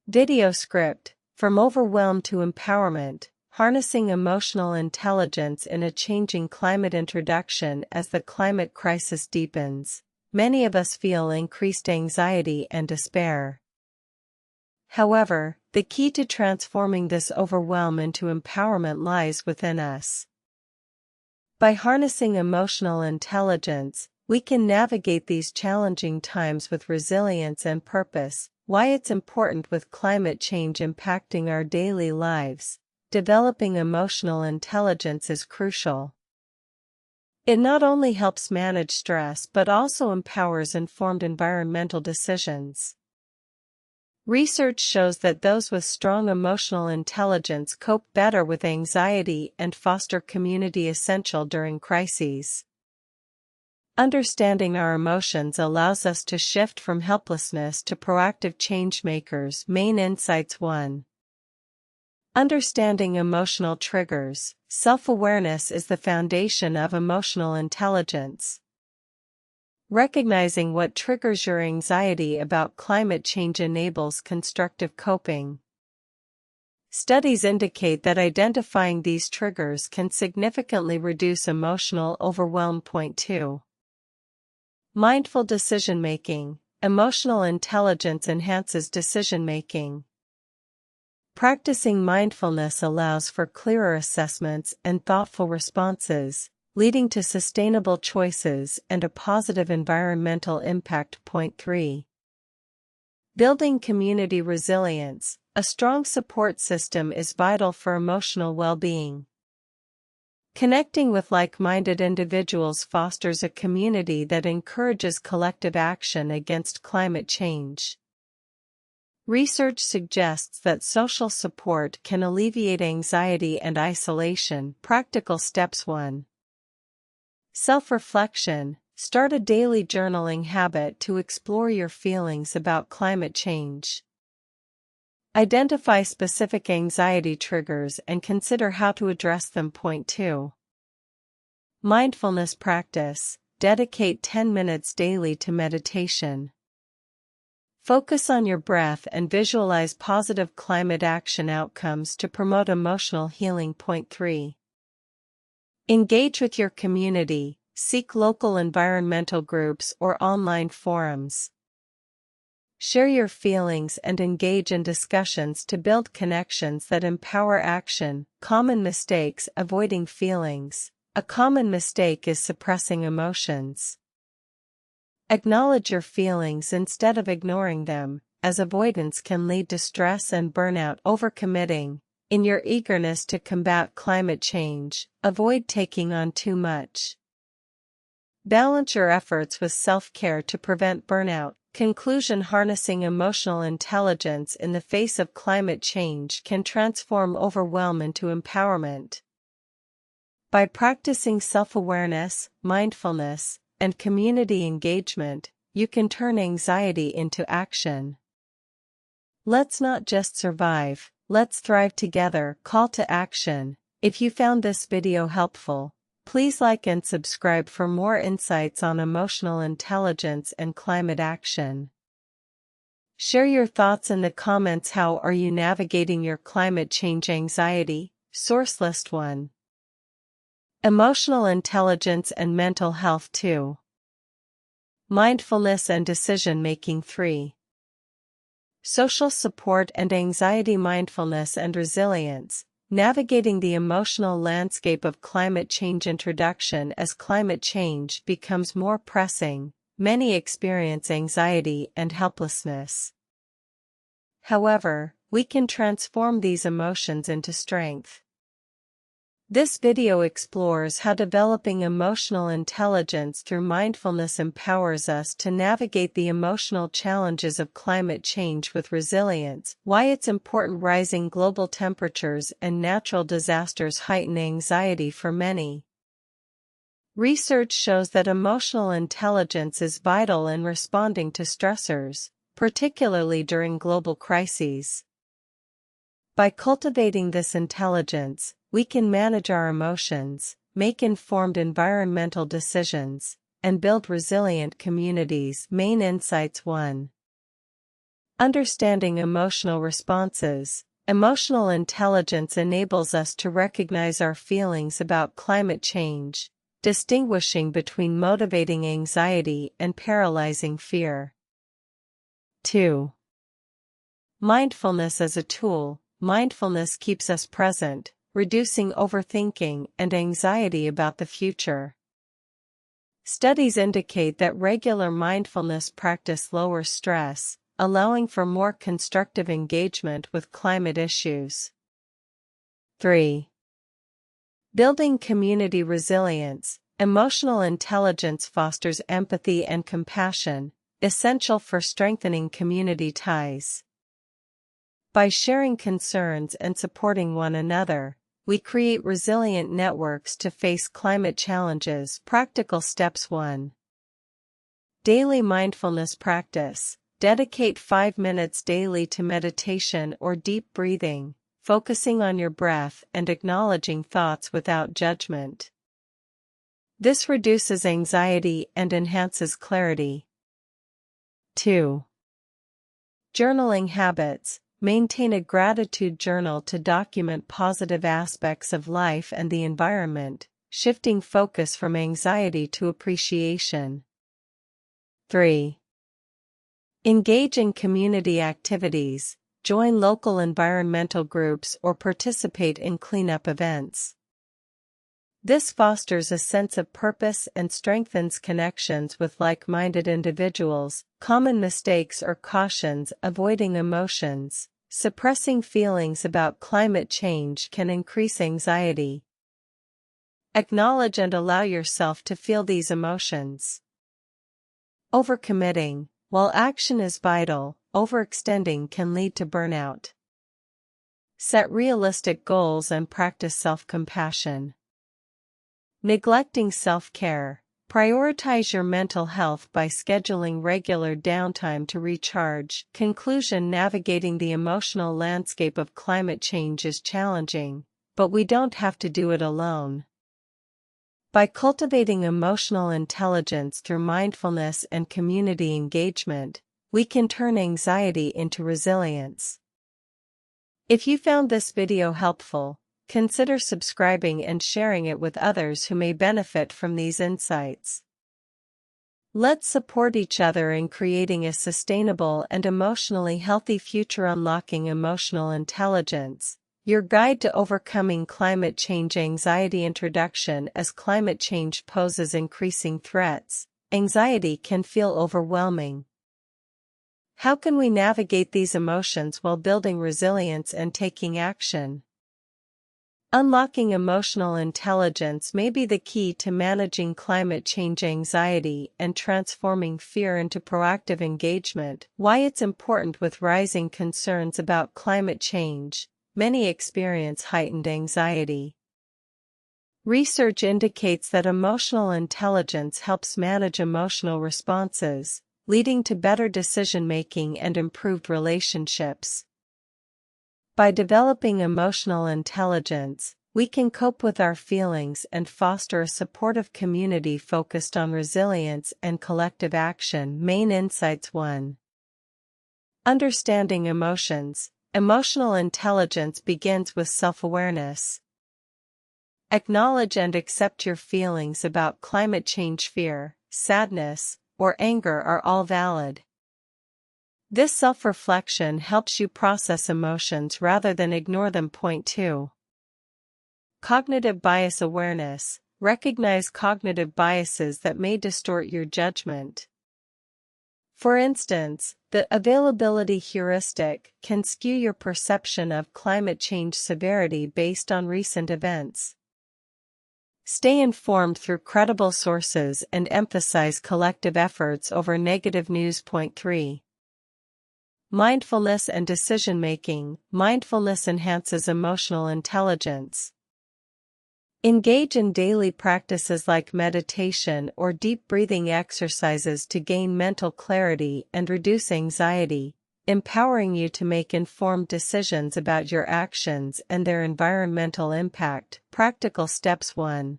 Video script: From Overwhelm to Empowerment, Harnessing Emotional Intelligence in a Changing Climate. Introduction. As the climate crisis deepens, many of us feel increased anxiety and despair. However, the key to transforming this overwhelm into empowerment lies within us. By harnessing emotional intelligence, we can navigate these challenging times with resilience and purpose. Why it's important. With climate change impacting our daily lives, developing emotional intelligence is crucial. It not only helps manage stress but also empowers informed environmental decisions. Research shows that those with strong emotional intelligence cope better with anxiety and foster community essential during crises. Understanding our emotions allows us to shift from helplessness to proactive changemakers. Main insights. 1. Understanding emotional triggers. Self-awareness is the foundation of emotional intelligence. Recognizing what triggers your anxiety about climate change enables constructive coping. Studies indicate that identifying these triggers can significantly reduce emotional overwhelm. 2. Mindful decision-making. Emotional intelligence enhances decision-making. Practicing mindfulness allows for clearer assessments and thoughtful responses, leading to sustainable choices and a positive environmental impact. 3. Building community resilience. A strong support system is vital for emotional well-being. Connecting with like-minded individuals fosters a community that encourages collective action against climate change. Research suggests that social support can alleviate anxiety and isolation. Practical steps. 1. Self-reflection. Start a daily journaling habit to explore your feelings about climate change. Identify specific anxiety triggers and consider how to address them. 2. Mindfulness practice. Dedicate 10 minutes daily to meditation. Focus on your breath and visualize positive climate action outcomes to promote emotional healing. 3. Engage with your community. Seek local environmental groups or online forums. Share your feelings and engage in discussions to build connections that empower action. Common mistakes. Avoiding feelings. A common mistake is suppressing emotions. Acknowledge your feelings instead of ignoring them, as avoidance can lead to stress and burnout. Overcommitting. In your eagerness to combat climate change, avoid taking on too much. Balance your efforts with self-care to prevent burnout. Conclusion. Harnessing emotional intelligence in the face of climate change can transform overwhelm into empowerment. By practicing self-awareness, mindfulness, and community engagement, you can turn anxiety into action. Let's not just survive, let's thrive together. Call to action. If you found this video helpful, please like and subscribe for more insights on emotional intelligence and climate action. Share your thoughts in the comments. How are you navigating your climate change anxiety? Source list. 1. Emotional intelligence and mental health. 2. Mindfulness and decision-making. 3. Social support and anxiety. Mindfulness and resilience. Navigating the emotional landscape of climate change. Introduction. As climate change becomes more pressing, many experience anxiety and helplessness. However, we can transform these emotions into strength. This video explores how developing emotional intelligence through mindfulness empowers us to navigate the emotional challenges of climate change with resilience. Why it's important. Rising global temperatures and natural disasters heighten anxiety for many. Research shows that emotional intelligence is vital in responding to stressors, particularly during global crises. By cultivating this intelligence, we can manage our emotions, make informed environmental decisions, and build resilient communities. Main insights. 1. Understanding emotional responses. Emotional intelligence enables us to recognize our feelings about climate change, distinguishing between motivating anxiety and paralyzing fear. 2. Mindfulness as a tool. Mindfulness keeps us present, reducing overthinking and anxiety about the future. Studies indicate that regular mindfulness practice lowers stress, allowing for more constructive engagement with climate issues. 3. Building community resilience. Emotional intelligence fosters empathy and compassion, essential for strengthening community ties. By sharing concerns and supporting one another, we create resilient networks to face climate challenges. Practical steps. 1. Daily mindfulness practice. Dedicate 5 minutes daily to meditation or deep breathing, focusing on your breath and acknowledging thoughts without judgment. This reduces anxiety and enhances clarity. 2. Journaling habits. Maintain a gratitude journal to document positive aspects of life and the environment, shifting focus from anxiety to appreciation. 3. Engage in community activities. Join local environmental groups or participate in cleanup events. This fosters a sense of purpose and strengthens connections with like-minded individuals. Common mistakes or cautions. Avoiding emotions. Suppressing feelings about climate change can increase anxiety. Acknowledge and allow yourself to feel these emotions. Overcommitting. While action is vital, overextending can lead to burnout. Set realistic goals and practice self-compassion. Neglecting self-care. Prioritize your mental health by scheduling regular downtime to recharge. Conclusion. Navigating the emotional landscape of climate change is challenging, but we don't have to do it alone. By cultivating emotional intelligence through mindfulness and community engagement, we can turn anxiety into resilience. If you found this video helpful, consider subscribing and sharing it with others who may benefit from these insights. Let's support each other in creating a sustainable and emotionally healthy future. Unlocking emotional intelligence, your guide to overcoming climate change anxiety. Introduction. As climate change poses increasing threats, anxiety can feel overwhelming. How can we navigate these emotions while building resilience and taking action? Unlocking emotional intelligence may be the key to managing climate change anxiety and transforming fear into proactive engagement. Why it's important. With rising concerns about climate change, many experience heightened anxiety. Research indicates that emotional intelligence helps manage emotional responses, leading to better decision-making and improved relationships. By developing emotional intelligence, we can cope with our feelings and foster a supportive community focused on resilience and collective action. Main insights. 1. Understanding emotions. Emotional intelligence begins with self-awareness. Acknowledge and accept your feelings about climate change. Fear, sadness, or anger are all valid. This self-reflection helps you process emotions rather than ignore them. 2. Cognitive bias awareness. Recognize cognitive biases that may distort your judgment. For instance, the availability heuristic can skew your perception of climate change severity based on recent events. Stay informed through credible sources and emphasize collective efforts over negative news. 3. Mindfulness and decision-making. Mindfulness enhances emotional intelligence. Engage in daily practices like meditation or deep breathing exercises to gain mental clarity and reduce anxiety, empowering you to make informed decisions about your actions and their environmental impact. Practical steps. 1.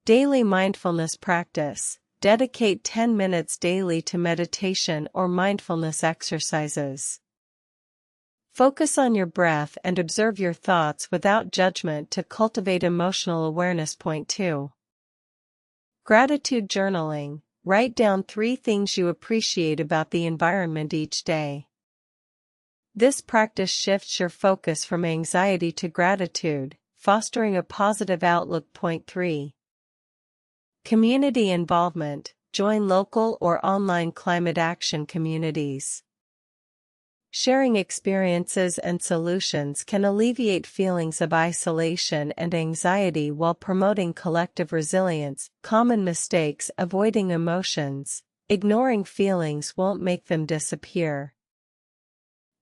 Daily mindfulness practice. Dedicate 10 minutes daily to meditation or mindfulness exercises. Focus on your breath and observe your thoughts without judgment to cultivate emotional awareness. Point 2. Gratitude journaling. Write down 3 things you appreciate about the environment each day. This practice shifts your focus from anxiety to gratitude, fostering a positive outlook. Point 3. Community involvement. Join local or online climate action communities. Sharing experiences and solutions can alleviate feelings of isolation and anxiety while promoting collective resilience. Common mistakes: avoiding emotions. Ignoring feelings won't make them disappear.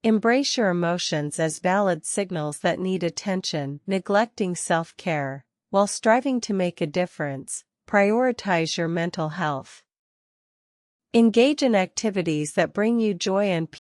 Embrace your emotions as valid signals that need attention. Neglecting self-care. While striving to make a difference, prioritize your mental health. Engage in activities that bring you joy and peace.